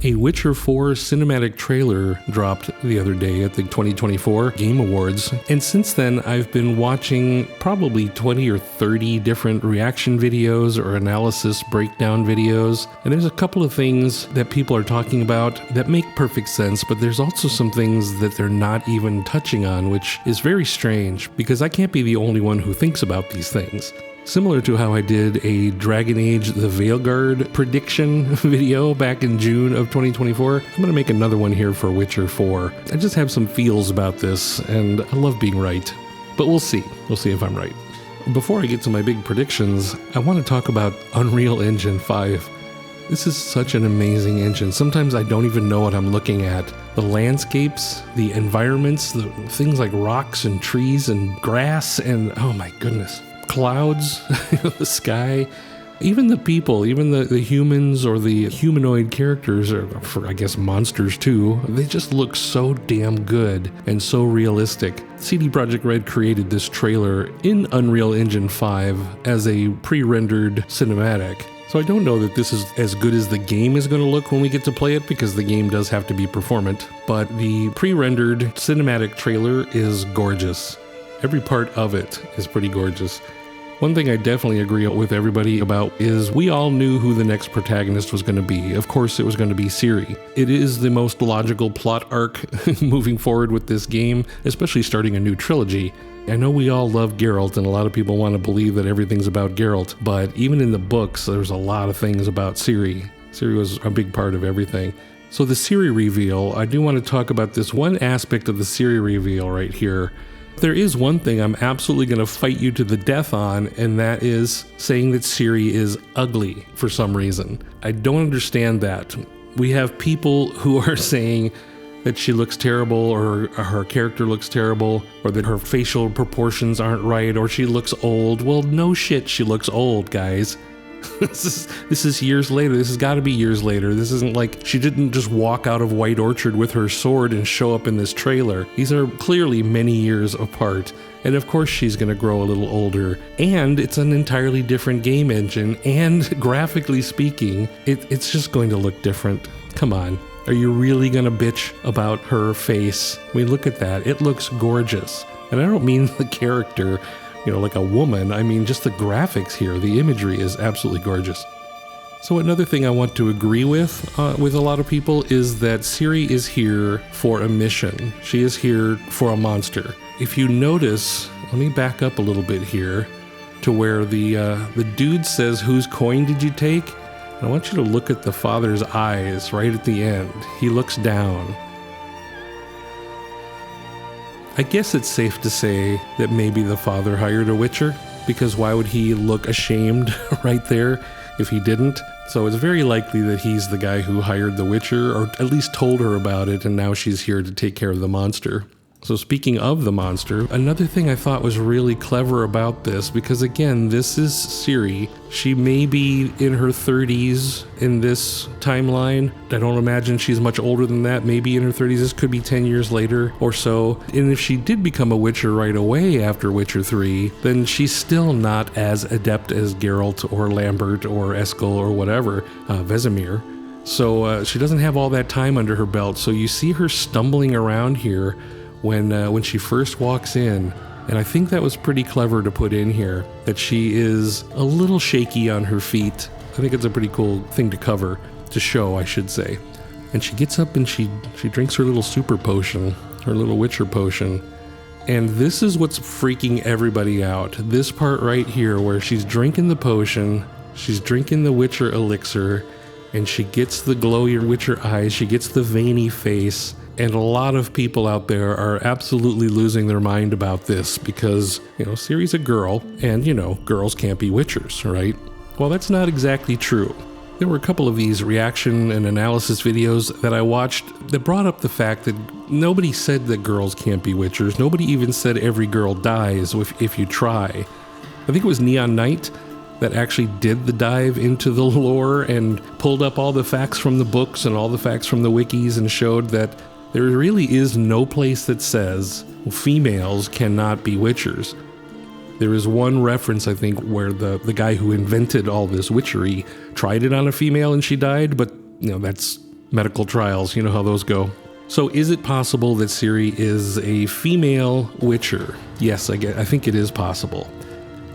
A Witcher 4 cinematic trailer dropped the other day at the 2024 Game Awards, and since then I've been watching probably 20 or 30 different reaction videos or analysis breakdown videos, and there's a couple of things that people are talking about that make perfect sense, but there's also some things that they're not even touching on, which is very strange because I can't be the only one who thinks about these things. Similar to how I did a Dragon Age The Veilguard prediction video back in June of 2024, I'm going to make another one here for Witcher 4. I just have some feels about this, and I love being right. But we'll see. We'll see if I'm right. Before I get to my big predictions, I want to talk about Unreal Engine 5. This is such an amazing engine. Sometimes I don't even know what I'm looking at. The landscapes, the environments, the things like rocks and trees and grass and, oh my goodness, clouds, the sky, even the people, even the humans or the humanoid characters, or for I guess monsters too, they just look so damn good and so realistic. CD Projekt Red created this trailer in Unreal Engine 5 as a pre-rendered cinematic. So I don't know that this is as good as the game is going to look when we get to play it, because the game does have to be performant, but the pre-rendered cinematic trailer is gorgeous. Every part of it is pretty gorgeous. One thing I definitely agree with everybody about is we all knew who the next protagonist was going to be. Of course, it was going to be Ciri. It is the most logical plot arc moving forward with this game, especially starting a new trilogy. I know we all love Geralt, and a lot of people want to believe that everything's about Geralt, but even in the books, there's a lot of things about Ciri. Ciri was a big part of everything. So the Ciri reveal, I do want to talk about this one aspect of the Ciri reveal right here. There is one thing I'm absolutely going to fight you to the death on, and that is saying that Ciri is ugly for some reason. I don't understand that. We have people who are saying that she looks terrible, or her character looks terrible, or that her facial proportions aren't right, or she looks old. Well, no shit, she looks old, guys. This is years later. This has got to be years later. This isn't like she didn't just walk out of White Orchard with her sword and show up in this trailer. These are clearly many years apart. And of course she's going to grow a little older. And it's an entirely different game engine. And graphically speaking, it's just going to look different. Come on. Are you really going to bitch about her face? I mean, look at that. It looks gorgeous. And I don't mean the character, like a woman. I mean, just the graphics here, the imagery is absolutely gorgeous. So another thing I want to agree with a lot of people is that Ciri is here for a mission. She is here for a monster. If you notice, let me back up a little bit here to where the dude says, "Whose coin did you take?" And I want you to look at the father's eyes right at the end. He looks down. I guess it's safe to say that maybe the father hired a witcher, because why would he look ashamed right there if he didn't? So it's very likely that he's the guy who hired the witcher, or at least told her about it, and now she's here to take care of the monster. So speaking of the monster, another thing I thought was really clever about this, because again, this is Ciri. She may be in her 30s in this timeline. I don't imagine she's much older than that, maybe in her 30s. This could be 10 years later or so. And if she did become a Witcher right away after Witcher 3, then she's still not as adept as Geralt or Lambert or Eskel or whatever, Vesemir. So she doesn't have all that time under her belt. So you see her stumbling around here when she first walks in, and I think that was pretty clever to put in here, that she is a little shaky on her feet. I think it's a pretty cool thing to cover, to show, I should say. And she gets up and she drinks her little super potion, her little Witcher potion. And this is what's freaking everybody out. This part right here where she's drinking the potion, she's drinking the Witcher elixir, and she gets the glowy Witcher eyes, she gets the veiny face. And a lot of people out there are absolutely losing their mind about this because, Ciri's a girl, and, girls can't be witchers, right? Well, that's not exactly true. There were a couple of these reaction and analysis videos that I watched that brought up the fact that nobody said that girls can't be witchers. Nobody even said every girl dies if you try. I think it was Neon Knight that actually did the dive into the lore and pulled up all the facts from the books and all the facts from the wikis and showed that there really is no place that says females cannot be witchers. There is one reference, I think, where the guy who invented all this witchery tried it on a female and she died, but that's medical trials. You know how those go. So is it possible that Ciri is a female Witcher? Yes, I think it is possible.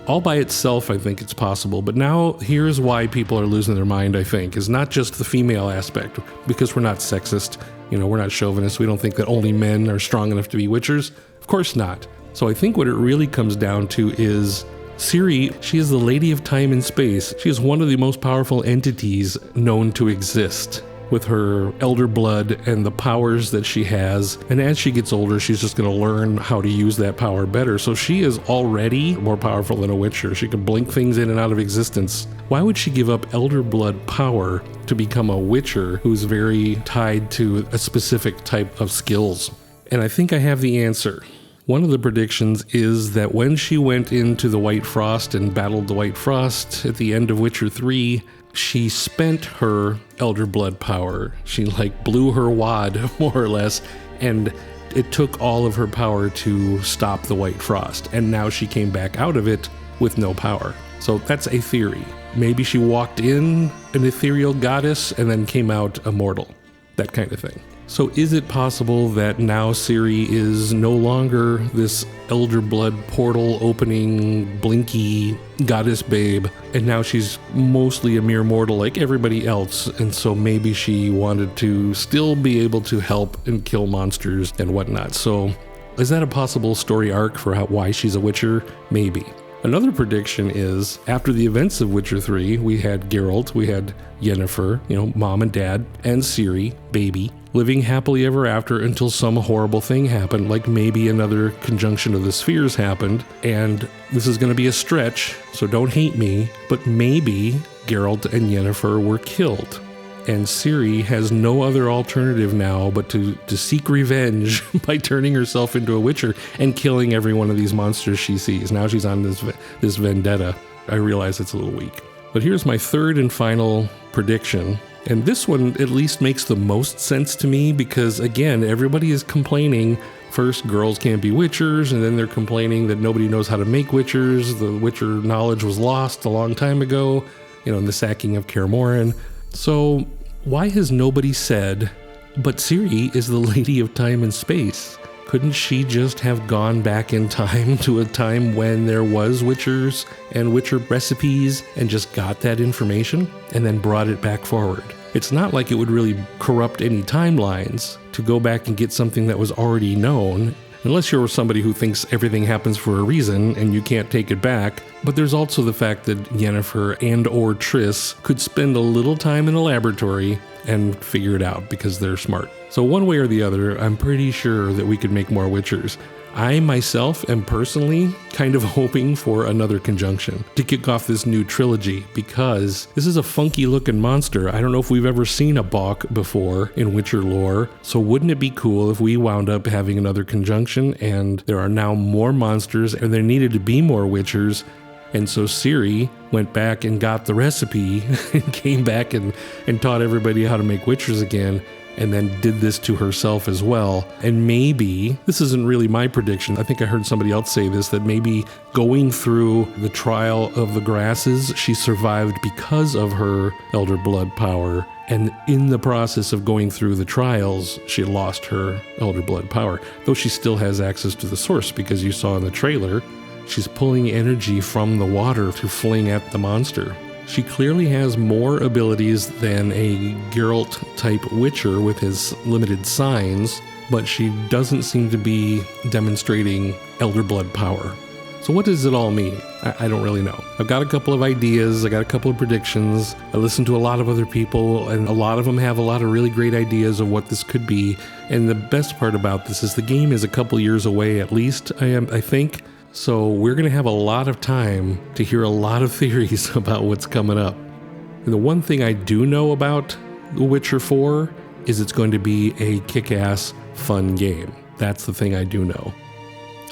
All by itself, I think it's possible. But now here's why people are losing their mind, I think, is not just the female aspect, because we're not sexist. We're not chauvinists. We don't think that only men are strong enough to be Witchers. Of course not. So I think what it really comes down to is Ciri, she is the Lady of Time and Space. She is one of the most powerful entities known to exist, with her elder blood and the powers that she has. And as she gets older, she's just going to learn how to use that power better. So she is already more powerful than a Witcher. She can blink things in and out of existence. Why would she give up elder blood power to become a Witcher who's very tied to a specific type of skills? And I think I have the answer. One of the predictions is that when she went into the White Frost and battled the White Frost at the end of Witcher 3, she spent her elder blood power. She blew her wad, more or less, and it took all of her power to stop the White Frost. And now she came back out of it with no power. So that's a theory. Maybe she walked in an ethereal goddess and then came out immortal. That kind of thing. So is it possible that now Ciri is no longer this elder blood portal opening blinky goddess babe, and now she's mostly a mere mortal like everybody else, and so maybe she wanted to still be able to help and kill monsters and whatnot. So is that a possible story arc for why she's a Witcher? Maybe. Another prediction is, after the events of Witcher 3, we had Geralt, we had Yennefer, mom and dad, and Ciri, baby, living happily ever after until some horrible thing happened, like maybe another conjunction of the spheres happened, and this is going to be a stretch, so don't hate me, but maybe Geralt and Yennefer were killed. And Ciri has no other alternative now but to seek revenge by turning herself into a Witcher and killing every one of these monsters she sees. Now she's on this vendetta. I realize it's a little weak. But here's my third and final prediction. And this one at least makes the most sense to me because, again, everybody is complaining. First, girls can't be Witchers, and then they're complaining that nobody knows how to make Witchers. The Witcher knowledge was lost a long time ago, in the sacking of Kaer Morhen. So why has nobody said, but Ciri is the Lady of Time and Space? Couldn't she just have gone back in time to a time when there was Witchers and Witcher recipes and just got that information and then brought it back forward? It's not like it would really corrupt any timelines to go back and get something that was already known, unless you're somebody who thinks everything happens for a reason and you can't take it back. But there's also the fact that Yennefer and or Triss could spend a little time in a laboratory and figure it out because they're smart. So one way or the other, I'm pretty sure that we could make more Witchers. I myself am personally kind of hoping for another conjunction to kick off this new trilogy because this is a funky looking monster. I don't know if we've ever seen a Bock before in Witcher lore, so wouldn't it be cool if we wound up having another conjunction and there are now more monsters and there needed to be more Witchers, and so Ciri went back and got the recipe and came back and taught everybody how to make Witchers again, and then did this to herself as well. And maybe, this isn't really my prediction, I think I heard somebody else say this, that maybe going through the trial of the grasses, she survived because of her elder blood power. And in the process of going through the trials, she lost her elder blood power, though she still has access to the source, because you saw in the trailer, she's pulling energy from the water to fling at the monster. She clearly has more abilities than a Geralt-type Witcher with his limited signs, but she doesn't seem to be demonstrating elder blood power. So what does it all mean? I don't really know. I've got a couple of ideas, I got a couple of predictions, I listened to a lot of other people, and a lot of them have a lot of really great ideas of what this could be. And the best part about this is the game is a couple years away at least, I think. So we're going to have a lot of time to hear a lot of theories about what's coming up. And the one thing I do know about The Witcher 4 is it's going to be a kick-ass fun game. That's the thing I do know.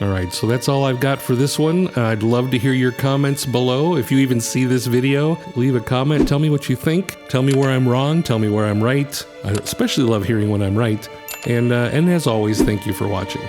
All right, so that's all I've got for this one. I'd love to hear your comments below. If you even see this video, leave a comment. Tell me what you think. Tell me where I'm wrong. Tell me where I'm right. I especially love hearing when I'm right. And as always, thank you for watching.